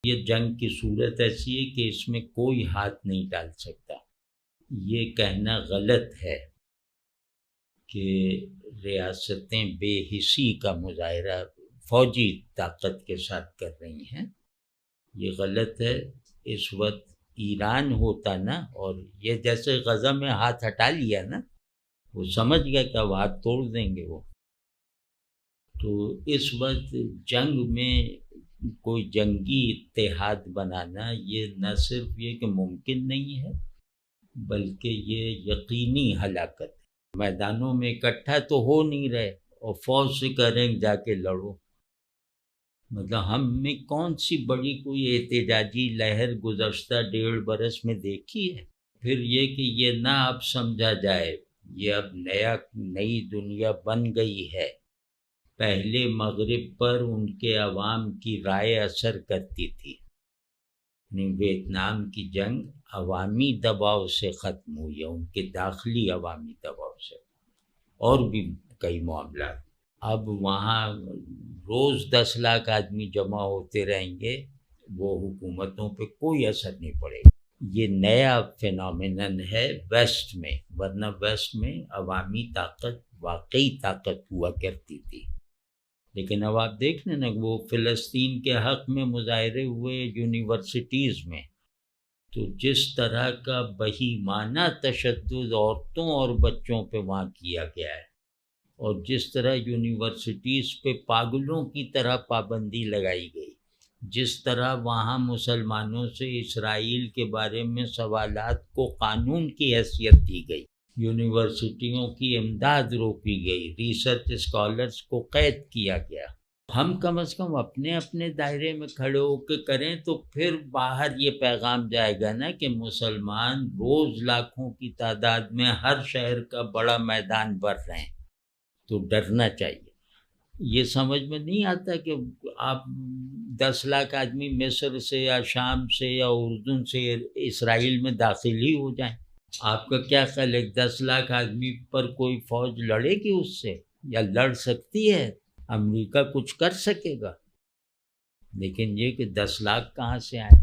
یہ جنگ کی صورت ایسی ہے کہ اس میں کوئی ہاتھ نہیں ڈال سکتا۔ یہ کہنا غلط ہے کہ ریاستیں بے حسی کا مظاہرہ فوجی طاقت کے ساتھ کر رہی ہیں، یہ غلط ہے۔ اس وقت ایران ہوتا نا، اور یہ جیسے غزہ میں ہاتھ ہٹا لیا نا، وہ سمجھ گیا کہ اب ہاتھ توڑ دیں گے وہ، تو اس وقت جنگ میں کوئی جنگی اتحاد بنانا یہ نہ صرف یہ کہ ممکن نہیں ہے بلکہ یہ یقینی ہلاکت ہے۔ میدانوں میں اکٹھا تو ہو نہیں رہے اور فوج سے کہہ رہے ہیں جا کے لڑو، مطلب ہم نے کون سی بڑی کوئی احتجاجی لہر گزشتہ 1.5 برس میں دیکھی ہے؟ پھر یہ کہ یہ نہ اب سمجھا جائے یہ اب نئی دنیا بن گئی ہے۔ پہلے مغرب پر ان کے عوام کی رائے اثر کرتی تھی، ویتنام کی جنگ عوامی دباؤ سے ختم ہوئی ہے، ان کے داخلی عوامی دباؤ سے، اور بھی کئی معاملات۔ اب وہاں روز 10 لاکھ آدمی جمع ہوتے رہیں گے، وہ حکومتوں پہ کوئی اثر نہیں پڑے گا۔ یہ نیا فینومینن ہے ویسٹ میں، ورنہ ویسٹ میں عوامی طاقت واقعی طاقت ہوا کرتی تھی۔ لیکن اب آپ دیکھ لیں نا، وہ فلسطین کے حق میں مظاہرے ہوئے یونیورسٹیز میں، تو جس طرح کا بہیمانہ تشدد عورتوں اور بچوں پہ وہاں کیا گیا ہے، اور جس طرح یونیورسٹیز پہ پاگلوں کی طرح پابندی لگائی گئی، جس طرح وہاں مسلمانوں سے اسرائیل کے بارے میں سوالات کو قانون کی حیثیت دی گئی، یونیورسٹیوں کی امداد روکی گئی، ریسرچ اسکالرز کو قید کیا گیا۔ ہم کم از کم اپنے دائرے میں کھڑے ہو کے کریں تو پھر باہر یہ پیغام جائے گا نا کہ مسلمان روز لاکھوں کی تعداد میں ہر شہر کا بڑا میدان بھر رہے ہیں، تو ڈرنا چاہیے۔ یہ سمجھ میں نہیں آتا کہ آپ 10 لاکھ آدمی مصر سے یا شام سے یا اردن سے اسرائیل میں داخل ہی ہو جائیں، آپ کا کیا خیال ہے 10 لاکھ آدمی پر کوئی فوج لڑے گی اس سے، یا لڑ سکتی ہے؟ امریکہ کچھ کر سکے گا؟ لیکن یہ کہ 10 لاکھ کہاں سے آئے؟